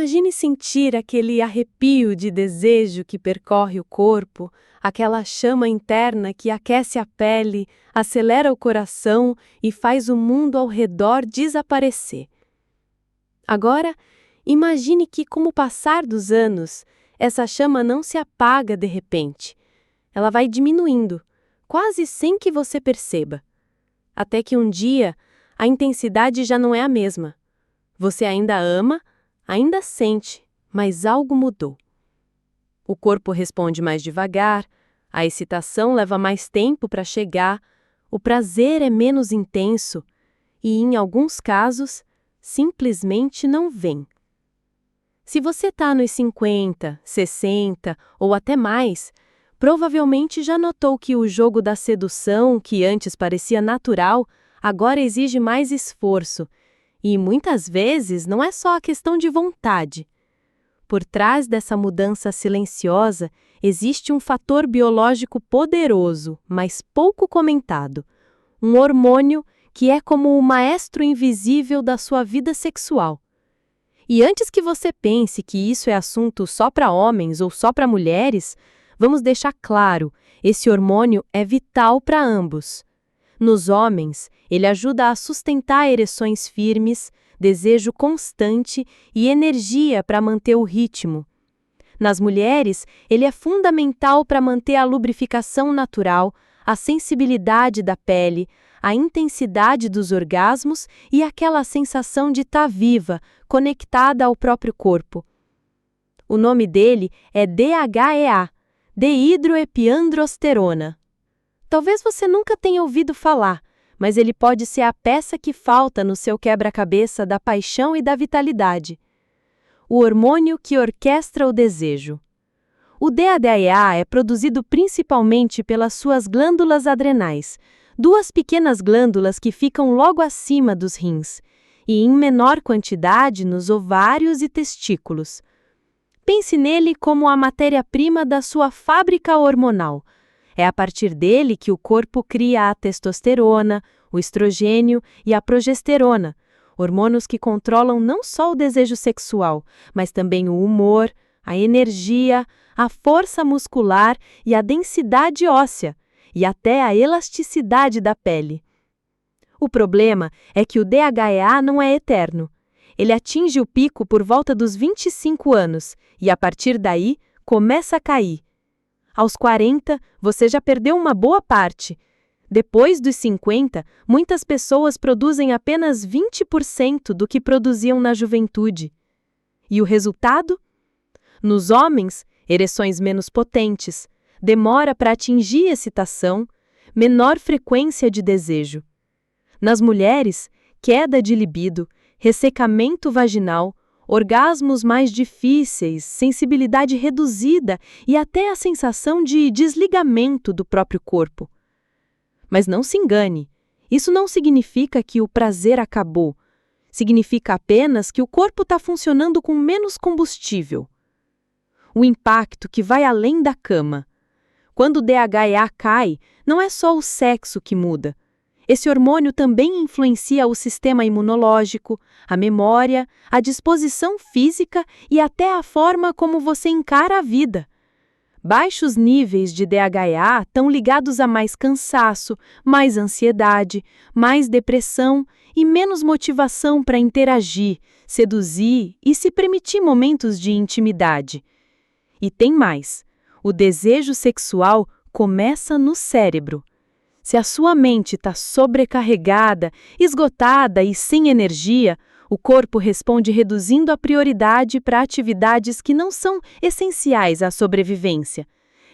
Imagine sentir aquele arrepio de desejo que percorre o corpo, aquela chama interna que aquece a pele, acelera o coração e faz o mundo ao redor desaparecer. Agora, imagine que, com o passar dos anos, essa chama não se apaga de repente. Ela vai diminuindo, quase sem que você perceba. Até que um dia, a intensidade já não é a mesma. Você ainda ama, ainda sente, mas algo mudou. O corpo responde mais devagar, a excitação leva mais tempo para chegar, o prazer é menos intenso e, em alguns casos, simplesmente não vem. Se você está nos 50, 60 ou até mais, provavelmente já notou que o jogo da sedução, que antes parecia natural, agora exige mais esforço. E muitas vezes não é só a questão de vontade. Por trás dessa mudança silenciosa, existe um fator biológico poderoso, mas pouco comentado. Um hormônio que é como o maestro invisível da sua vida sexual. E antes que você pense que isso é assunto só para homens ou só para mulheres, vamos deixar claro, esse hormônio é vital para ambos. Nos homens, ele ajuda a sustentar ereções firmes, desejo constante e energia para manter o ritmo. Nas mulheres, ele é fundamental para manter a lubrificação natural, a sensibilidade da pele, a intensidade dos orgasmos e aquela sensação de estar viva, conectada ao próprio corpo. O nome dele é DHEA, dehidroepiandrosterona. Talvez você nunca tenha ouvido falar, mas ele pode ser a peça que falta no seu quebra-cabeça da paixão e da vitalidade. O hormônio que orquestra o desejo. O DHEA é produzido principalmente pelas suas glândulas adrenais, duas pequenas glândulas que ficam logo acima dos rins, e em menor quantidade nos ovários e testículos. Pense nele como a matéria-prima da sua fábrica hormonal. É a partir dele que o corpo cria a testosterona, o estrogênio e a progesterona, hormônios que controlam não só o desejo sexual, mas também o humor, a energia, a força muscular e a densidade óssea, e até a elasticidade da pele. O problema é que o DHEA não é eterno. Ele atinge o pico por volta dos 25 anos e, a partir daí, começa a cair. Aos 40, você já perdeu uma boa parte. Depois dos 50, muitas pessoas produzem apenas 20% do que produziam na juventude. E o resultado? Nos homens, ereções menos potentes, demora para atingir excitação, menor frequência de desejo. Nas mulheres, queda de libido, ressecamento vaginal, orgasmos mais difíceis, sensibilidade reduzida e até a sensação de desligamento do próprio corpo. Mas não se engane, isso não significa que o prazer acabou. Significa apenas que o corpo está funcionando com menos combustível. O impacto que vai além da cama. Quando o DHEA cai, não é só o sexo que muda. Esse hormônio também influencia o sistema imunológico, a memória, a disposição física e até a forma como você encara a vida. Baixos níveis de DHEA estão ligados a mais cansaço, mais ansiedade, mais depressão e menos motivação para interagir, seduzir e se permitir momentos de intimidade. E tem mais. O desejo sexual começa no cérebro. Se a sua mente está sobrecarregada, esgotada e sem energia, o corpo responde reduzindo a prioridade para atividades que não são essenciais à sobrevivência.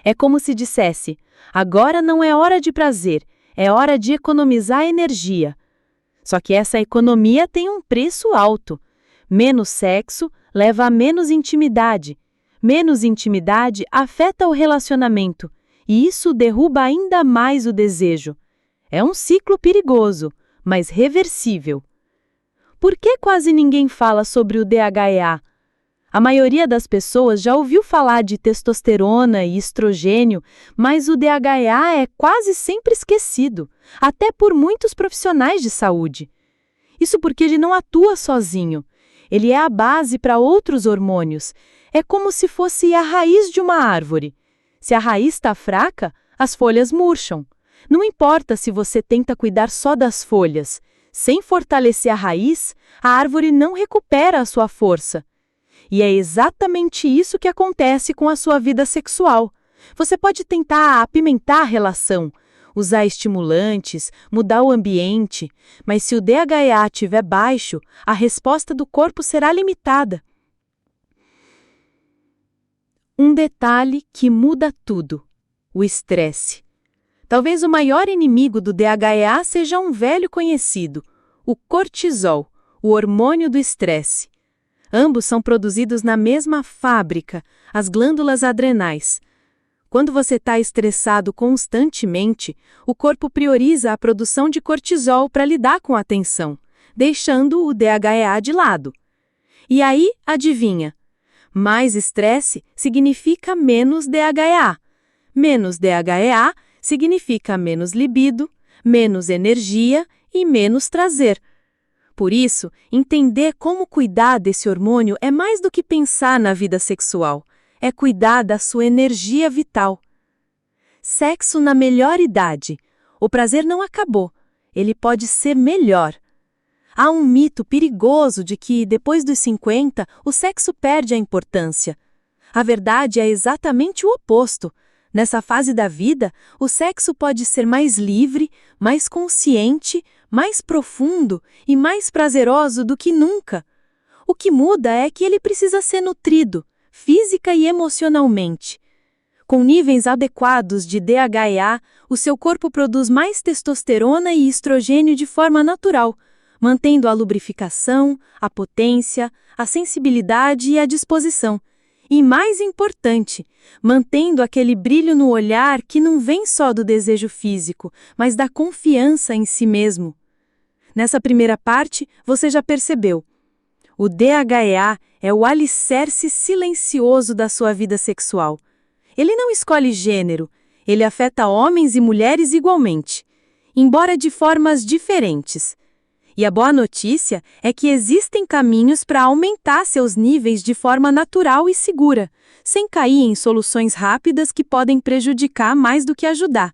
É como se dissesse: agora não é hora de prazer, é hora de economizar energia. Só que essa economia tem um preço alto. Menos sexo leva a menos intimidade. Menos intimidade afeta o relacionamento. E isso derruba ainda mais o desejo. É um ciclo perigoso, mas reversível. Por que quase ninguém fala sobre o DHEA? A maioria das pessoas já ouviu falar de testosterona e estrogênio, mas o DHEA é quase sempre esquecido, até por muitos profissionais de saúde. Isso porque ele não atua sozinho. Ele é a base para outros hormônios. É como se fosse a raiz de uma árvore. Se a raiz está fraca, as folhas murcham. Não importa se você tenta cuidar só das folhas. Sem fortalecer a raiz, a árvore não recupera a sua força. E é exatamente isso que acontece com a sua vida sexual. Você pode tentar apimentar a relação, usar estimulantes, mudar o ambiente, mas se o DHEA estiver baixo, a resposta do corpo será limitada. Um detalhe que muda tudo: o estresse. Talvez o maior inimigo do DHEA seja um velho conhecido, o cortisol, o hormônio do estresse. Ambos são produzidos na mesma fábrica, as glândulas adrenais. Quando você está estressado constantemente, o corpo prioriza a produção de cortisol para lidar com a tensão, deixando o DHEA de lado. E aí, adivinha? Mais estresse significa menos DHEA. Menos DHEA significa menos libido, menos energia e menos prazer. Por isso, entender como cuidar desse hormônio é mais do que pensar na vida sexual. É cuidar da sua energia vital. Sexo na melhor idade. O prazer não acabou. Ele pode ser melhor. Há um mito perigoso de que, depois dos 50, o sexo perde a importância. A verdade é exatamente o oposto. Nessa fase da vida, o sexo pode ser mais livre, mais consciente, mais profundo e mais prazeroso do que nunca. O que muda é que ele precisa ser nutrido, física e emocionalmente. Com níveis adequados de DHEA, o seu corpo produz mais testosterona e estrogênio de forma natural, mantendo a lubrificação, a potência, a sensibilidade e a disposição. E mais importante, mantendo aquele brilho no olhar que não vem só do desejo físico, mas da confiança em si mesmo. Nessa primeira parte, você já percebeu. O DHEA é o alicerce silencioso da sua vida sexual. Ele não escolhe gênero, ele afeta homens e mulheres igualmente, embora de formas diferentes. E a boa notícia é que existem caminhos para aumentar seus níveis de forma natural e segura, sem cair em soluções rápidas que podem prejudicar mais do que ajudar.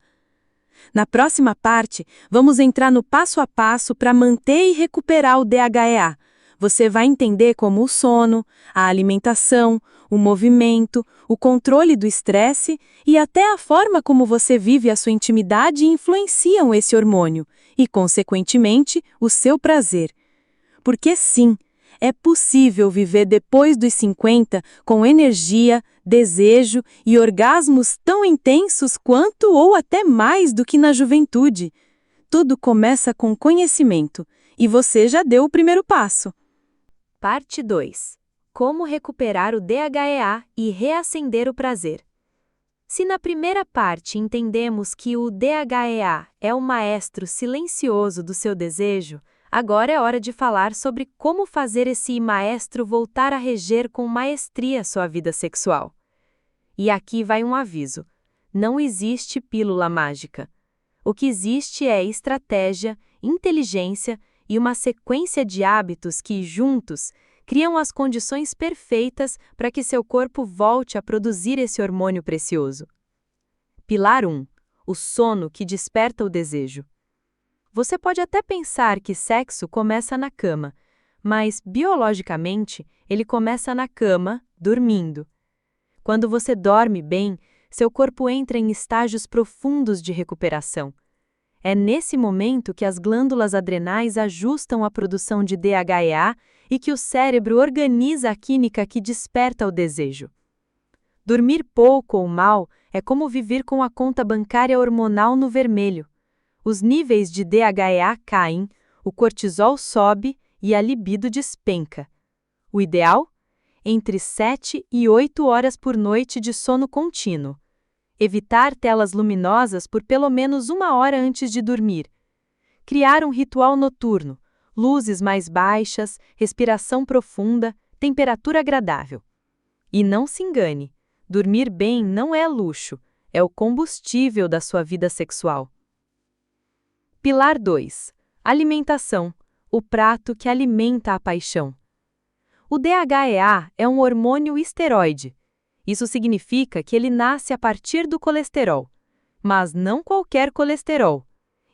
Na próxima parte, vamos entrar no passo a passo para manter e recuperar o DHEA. Você vai entender como o sono, a alimentação, o movimento, o controle do estresse e até a forma como você vive a sua intimidade influenciam esse hormônio e, consequentemente, o seu prazer. Porque sim, é possível viver depois dos 50 com energia, desejo e orgasmos tão intensos quanto ou até mais do que na juventude. Tudo começa com conhecimento, e você já deu o primeiro passo. Parte 2. Como recuperar o DHEA e reacender o prazer. Se na primeira parte entendemos que o DHEA é o maestro silencioso do seu desejo, agora é hora de falar sobre como fazer esse maestro voltar a reger com maestria sua vida sexual. E aqui vai um aviso: não existe pílula mágica. O que existe é estratégia, inteligência e uma sequência de hábitos que, juntos, criam as condições perfeitas para que seu corpo volte a produzir esse hormônio precioso. Pilar 1. O sono que desperta o desejo. Você pode até pensar que sexo começa na cama, mas, biologicamente, ele começa na cama, dormindo. Quando você dorme bem, seu corpo entra em estágios profundos de recuperação. É nesse momento que as glândulas adrenais ajustam a produção de DHEA e que o cérebro organiza a química que desperta o desejo. Dormir pouco ou mal é como viver com a conta bancária hormonal no vermelho. Os níveis de DHEA caem, o cortisol sobe e a libido despenca. O ideal? Entre 7 e 8 horas por noite de sono contínuo. Evitar telas luminosas por pelo menos 1 hora antes de dormir. Criar um ritual noturno, luzes mais baixas, respiração profunda, temperatura agradável. E não se engane, dormir bem não é luxo, é o combustível da sua vida sexual. Pilar 2. Alimentação, o prato que alimenta a paixão. O DHEA é um hormônio esteroide. Isso significa que ele nasce a partir do colesterol. Mas não qualquer colesterol.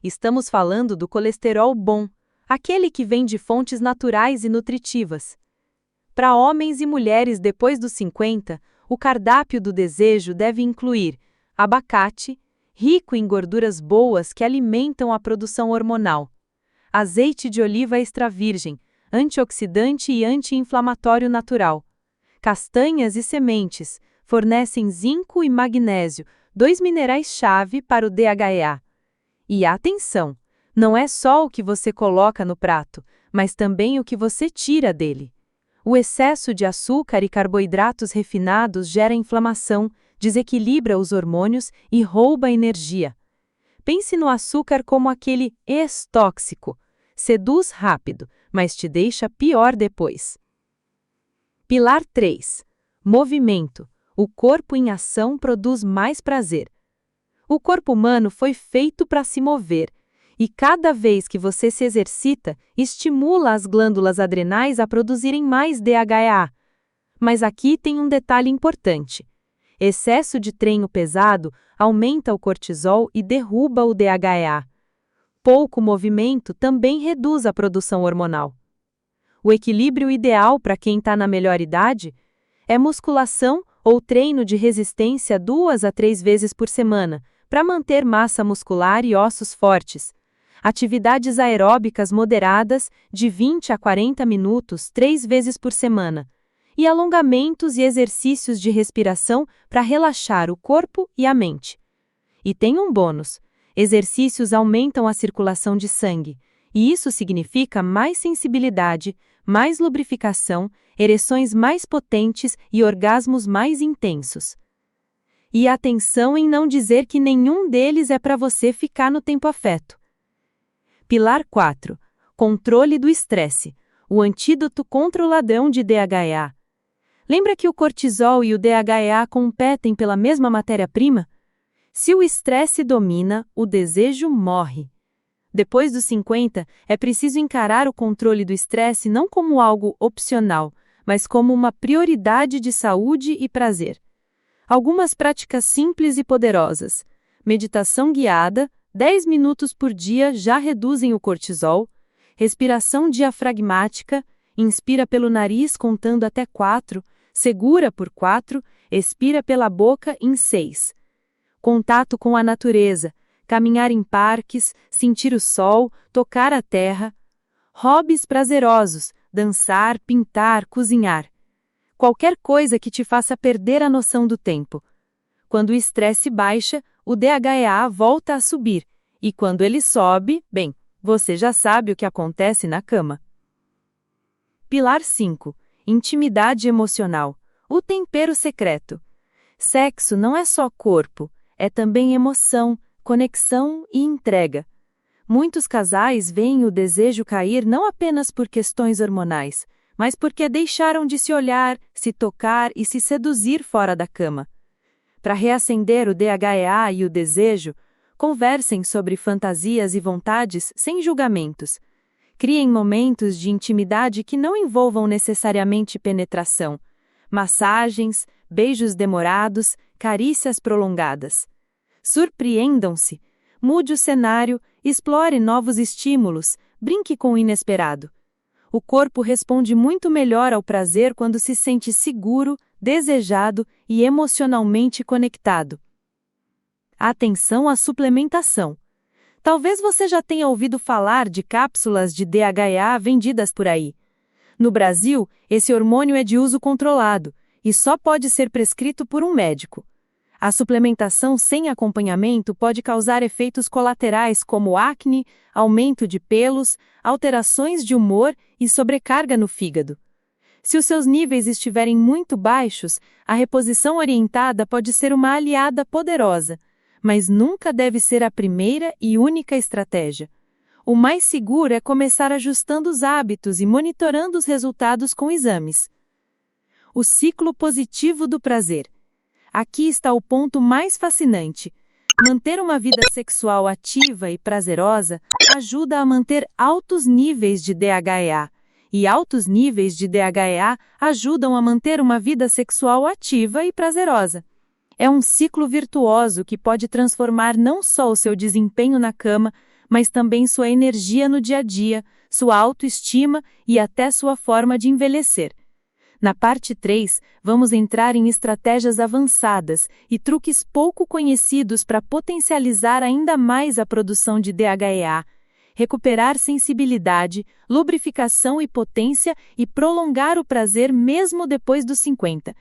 Estamos falando do colesterol bom, aquele que vem de fontes naturais e nutritivas. Para homens e mulheres depois dos 50, o cardápio do desejo deve incluir abacate, rico em gorduras boas que alimentam a produção hormonal, azeite de oliva extra virgem, antioxidante e anti-inflamatório natural. Castanhas e sementes fornecem zinco e magnésio, dois minerais-chave para o DHEA. E atenção, não é só o que você coloca no prato, mas também o que você tira dele. O excesso de açúcar e carboidratos refinados gera inflamação, desequilibra os hormônios e rouba energia. Pense no açúcar como aquele ex-tóxico. Seduz rápido, mas te deixa pior depois. Pilar 3. Movimento. O corpo em ação produz mais prazer. O corpo humano foi feito para se mover, e cada vez que você se exercita, estimula as glândulas adrenais a produzirem mais DHEA. Mas aqui tem um detalhe importante. Excesso de treino pesado aumenta o cortisol e derruba o DHEA. Pouco movimento também reduz a produção hormonal. O equilíbrio ideal para quem está na melhor idade é musculação ou treino de resistência 2 a 3 vezes por semana, para manter massa muscular e ossos fortes. Atividades aeróbicas moderadas de 20 a 40 minutos 3 vezes por semana. E alongamentos e exercícios de respiração para relaxar o corpo e a mente. E tem um bônus. Exercícios aumentam a circulação de sangue, e isso significa mais sensibilidade, mais lubrificação, ereções mais potentes e orgasmos mais intensos. E atenção em não dizer que nenhum deles é para você ficar no tempo afeto. Pilar 4. Controle do estresse. O antídoto contra o ladrão de DHEA. Lembra que o cortisol e o DHEA competem pela mesma matéria-prima? Se o estresse domina, o desejo morre. Depois dos 50, é preciso encarar o controle do estresse não como algo opcional, mas como uma prioridade de saúde e prazer. Algumas práticas simples e poderosas. Meditação guiada, 10 minutos por dia já reduzem o cortisol. Respiração diafragmática, inspira pelo nariz contando até 4, segura por 4, expira pela boca em 6. Contato com a natureza, caminhar em parques, sentir o sol, tocar a terra. Hobbies prazerosos, dançar, pintar, cozinhar. Qualquer coisa que te faça perder a noção do tempo. Quando o estresse baixa, o DHEA volta a subir, e quando ele sobe, bem, você já sabe o que acontece na cama. Pilar 5. Intimidade emocional. O tempero secreto. Sexo não é só corpo, é também emoção, conexão e entrega. Muitos casais veem o desejo cair não apenas por questões hormonais, mas porque deixaram de se olhar, se tocar e se seduzir fora da cama. Para reacender o DHEA e o desejo, conversem sobre fantasias e vontades sem julgamentos. Criem momentos de intimidade que não envolvam necessariamente penetração. Massagens, beijos demorados, carícias prolongadas. Surpreendam-se. Mude o cenário, explore novos estímulos, brinque com o inesperado. O corpo responde muito melhor ao prazer quando se sente seguro, desejado e emocionalmente conectado. Atenção à suplementação. Talvez você já tenha ouvido falar de cápsulas de DHEA vendidas por aí. No Brasil, esse hormônio é de uso controlado e só pode ser prescrito por um médico. A suplementação sem acompanhamento pode causar efeitos colaterais como acne, aumento de pelos, alterações de humor e sobrecarga no fígado. Se os seus níveis estiverem muito baixos, a reposição orientada pode ser uma aliada poderosa, mas nunca deve ser a primeira e única estratégia. O mais seguro é começar ajustando os hábitos e monitorando os resultados com exames. O ciclo positivo do prazer. Aqui está o ponto mais fascinante. Manter uma vida sexual ativa e prazerosa ajuda a manter altos níveis de DHEA, E altos níveis de DHEA ajudam a manter uma vida sexual ativa e prazerosa. É um ciclo virtuoso que pode transformar não só o seu desempenho na cama, mas também sua energia no dia a dia, sua autoestima e até sua forma de envelhecer. Na parte 3, vamos entrar em estratégias avançadas e truques pouco conhecidos para potencializar ainda mais a produção de DHEA, recuperar sensibilidade, lubrificação e potência e prolongar o prazer mesmo depois dos 50.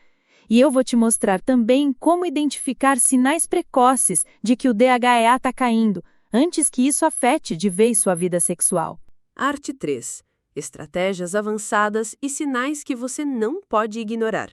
E eu vou te mostrar também como identificar sinais precoces de que o DHEA está caindo, antes que isso afete de vez sua vida sexual. Arte 3. Estratégias avançadas e sinais que você não pode ignorar.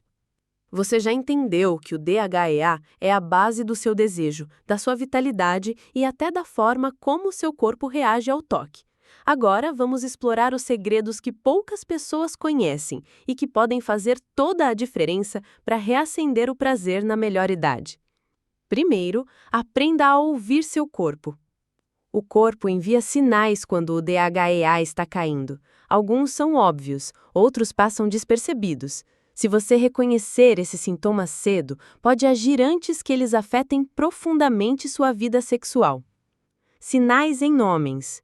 Você já entendeu que o DHEA é a base do seu desejo, da sua vitalidade e até da forma como o seu corpo reage ao toque. Agora vamos explorar os segredos que poucas pessoas conhecem e que podem fazer toda a diferença para reacender o prazer na melhor idade. Primeiro, aprenda a ouvir seu corpo. O corpo envia sinais quando o DHEA está caindo. Alguns são óbvios, outros passam despercebidos. Se você reconhecer esses sintomas cedo, pode agir antes que eles afetem profundamente sua vida sexual. Sinais em homens: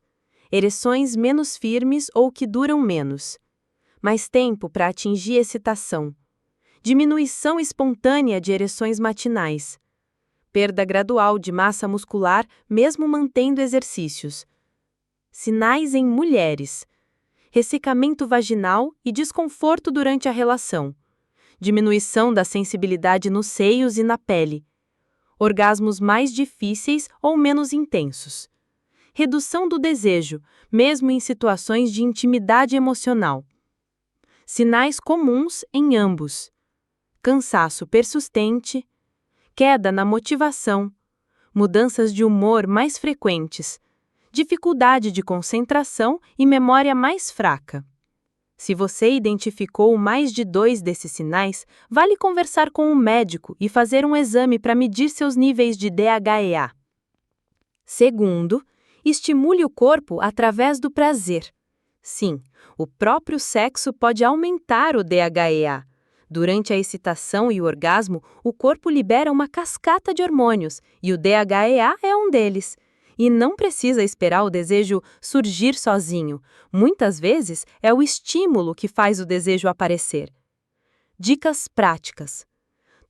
ereções menos firmes ou que duram menos. Mais tempo para atingir excitação. Diminuição espontânea de ereções matinais. Perda gradual de massa muscular, mesmo mantendo exercícios. Sinais em mulheres: ressecamento vaginal e desconforto durante a relação. Diminuição da sensibilidade nos seios e na pele. Orgasmos mais difíceis ou menos intensos. Redução do desejo, mesmo em situações de intimidade emocional. Sinais comuns em ambos: cansaço persistente, queda na motivação, mudanças de humor mais frequentes, dificuldade de concentração e memória mais fraca. Se você identificou mais de 2 desses sinais, vale conversar com um médico e fazer um exame para medir seus níveis de DHEA. Segundo, estimule o corpo através do prazer. Sim, o próprio sexo pode aumentar o DHEA. Durante a excitação e o orgasmo, o corpo libera uma cascata de hormônios, e o DHEA é um deles. E não precisa esperar o desejo surgir sozinho. Muitas vezes é o estímulo que faz o desejo aparecer. Dicas práticas.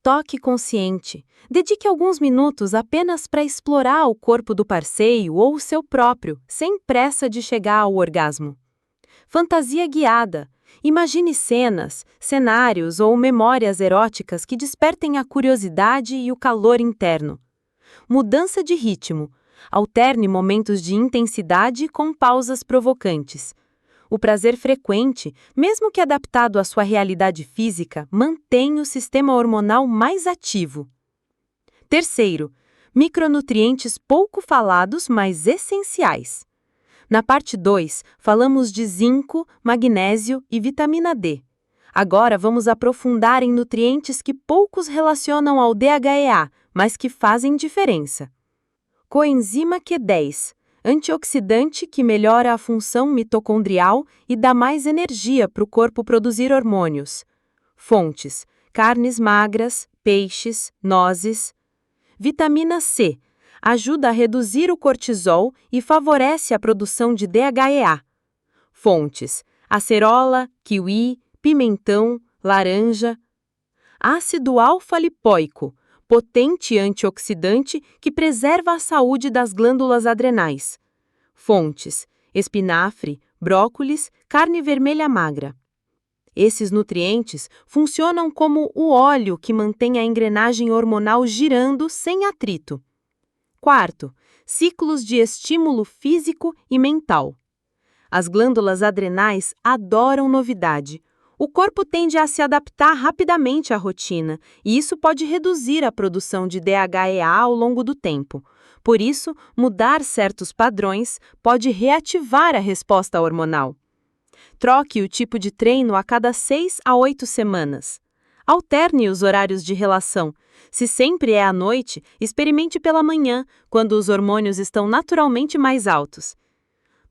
Toque consciente. Dedique alguns minutos apenas para explorar o corpo do parceiro ou o seu próprio, sem pressa de chegar ao orgasmo. Fantasia guiada. Imagine cenas, cenários ou memórias eróticas que despertem a curiosidade e o calor interno. Mudança de ritmo. Alterne momentos de intensidade com pausas provocantes. O prazer frequente, mesmo que adaptado à sua realidade física, mantém o sistema hormonal mais ativo. Terceiro, micronutrientes pouco falados, mas essenciais. Na parte 2, falamos de zinco, magnésio e vitamina D. Agora vamos aprofundar em nutrientes que poucos relacionam ao DHEA, mas que fazem diferença. Coenzima Q10, antioxidante que melhora a função mitocondrial e dá mais energia para o corpo produzir hormônios. Fontes: carnes magras, peixes, nozes. Vitamina C, ajuda a reduzir o cortisol e favorece a produção de DHEA. Fontes: acerola, kiwi, pimentão, laranja. Ácido alfa-lipoico, potente antioxidante que preserva a saúde das glândulas adrenais. Fontes: espinafre, brócolis, carne vermelha magra. Esses nutrientes funcionam como o óleo que mantém a engrenagem hormonal girando sem atrito. Quarto, ciclos de estímulo físico e mental. As glândulas adrenais adoram novidade. O corpo tende a se adaptar rapidamente à rotina, e isso pode reduzir a produção de DHEA ao longo do tempo. Por isso, mudar certos padrões pode reativar a resposta hormonal. Troque o tipo de treino a cada 6 a 8 semanas. Alterne os horários de relação. Se sempre é à noite, experimente pela manhã, quando os hormônios estão naturalmente mais altos.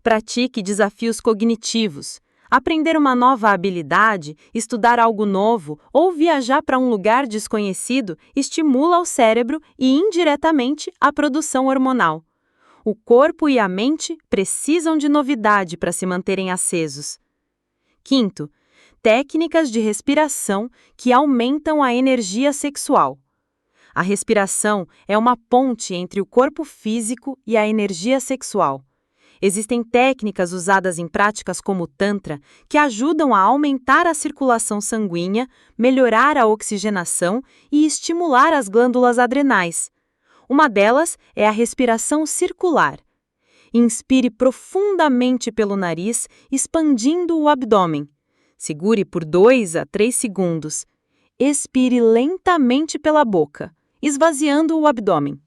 Pratique desafios cognitivos. Aprender uma nova habilidade, estudar algo novo ou viajar para um lugar desconhecido estimula o cérebro e, indiretamente, a produção hormonal. O corpo e a mente precisam de novidade para se manterem acesos. Quinto, técnicas de respiração que aumentam a energia sexual. A respiração é uma ponte entre o corpo físico e a energia sexual. Existem técnicas usadas em práticas como o Tantra que ajudam a aumentar a circulação sanguínea, melhorar a oxigenação e estimular as glândulas adrenais. Uma delas é a respiração circular. Inspire profundamente pelo nariz, expandindo o abdômen. Segure por 2 a 3 segundos. Expire lentamente pela boca, esvaziando o abdômen.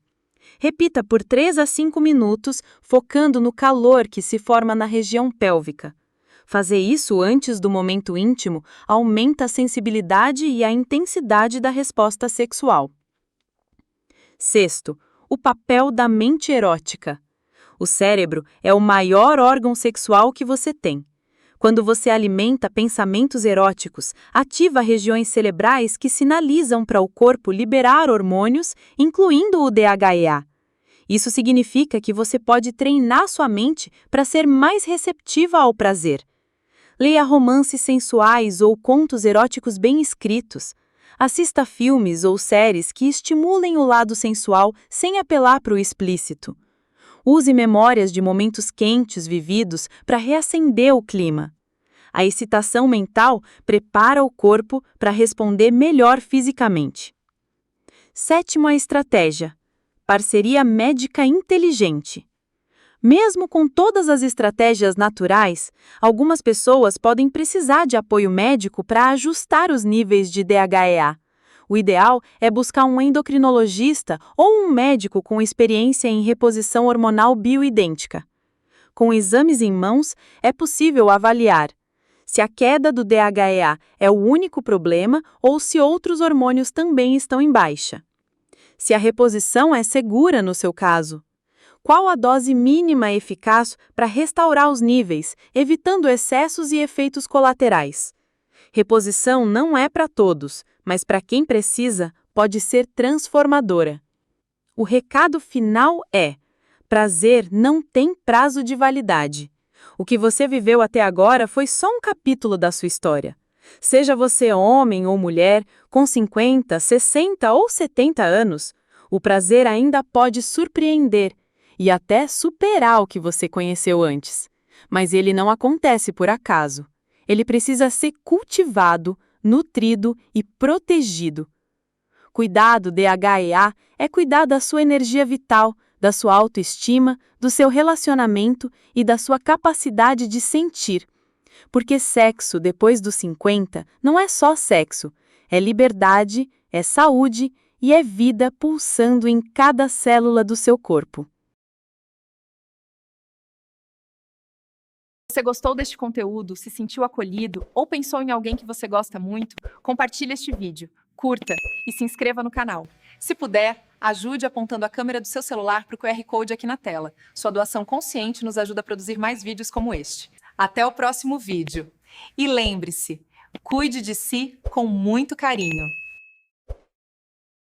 Repita por 3 a 5 minutos, focando no calor que se forma na região pélvica. Fazer isso antes do momento íntimo aumenta a sensibilidade e a intensidade da resposta sexual. Sexto, o papel da mente erótica. O cérebro é o maior órgão sexual que você tem. Quando você alimenta pensamentos eróticos, ativa regiões cerebrais que sinalizam para o corpo liberar hormônios, incluindo o DHEA. Isso significa que você pode treinar sua mente para ser mais receptiva ao prazer. Leia romances sensuais ou contos eróticos bem escritos. Assista filmes ou séries que estimulem o lado sensual sem apelar para o explícito. Use memórias de momentos quentes vividos para reacender o clima. A excitação mental prepara o corpo para responder melhor fisicamente. Sétima estratégia: parceria médica inteligente. Mesmo com todas as estratégias naturais, algumas pessoas podem precisar de apoio médico para ajustar os níveis de DHEA. O ideal é buscar um endocrinologista ou um médico com experiência em reposição hormonal bioidêntica. Com exames em mãos, é possível avaliar se a queda do DHEA é o único problema ou se outros hormônios também estão em baixa. Se a reposição é segura no seu caso. Qual a dose mínima eficaz para restaurar os níveis, evitando excessos e efeitos colaterais? Reposição não é para todos, mas para quem precisa, pode ser transformadora. O recado final é: prazer não tem prazo de validade. O que você viveu até agora foi só um capítulo da sua história. Seja você homem ou mulher, com 50, 60 ou 70 anos, o prazer ainda pode surpreender e até superar o que você conheceu antes. Mas ele não acontece por acaso. Ele precisa ser cultivado, nutrido e protegido. Cuidar do DHEA é cuidar da sua energia vital, da sua autoestima, do seu relacionamento e da sua capacidade de sentir. Porque sexo depois dos 50 não é só sexo, é liberdade, é saúde e é vida pulsando em cada célula do seu corpo. Você gostou deste conteúdo, se sentiu acolhido ou pensou em alguém que você gosta muito? Compartilhe este vídeo, curta e se inscreva no canal. Se puder, ajude apontando a câmera do seu celular para o QR Code aqui na tela. Sua doação consciente nos ajuda a produzir mais vídeos como este. Até o próximo vídeo. E lembre-se, cuide de si com muito carinho.